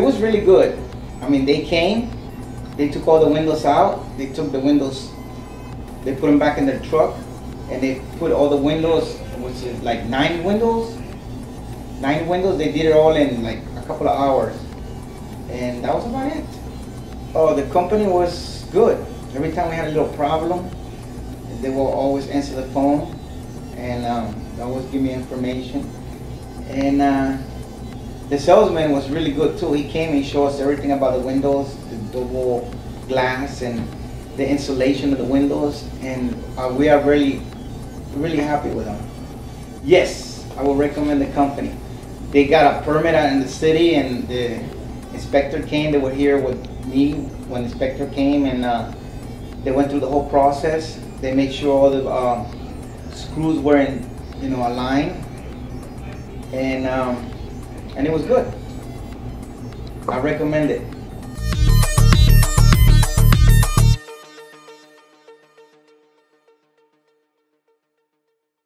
was really good. I mean, they came, they took all the windows out, they took the windows, they put them back in their truck, and they put all the windows, which is like 9 windows. 9 windows, they did it all in like a couple of hours. And that was about it. Oh, the company was good. Every time we had a little problem, they will always answer the phone and always give me information. And the salesman was really good too. He came and showed us everything about the windows, the double glass and the insulation of the windows, and we are really happy with them. Yes, I will recommend the company. They got a permit out in the city, and the inspector came. They were here with me when the inspector came, and they went through the whole process. They made sure all the screws were in, aligned, and it was good. I recommend it.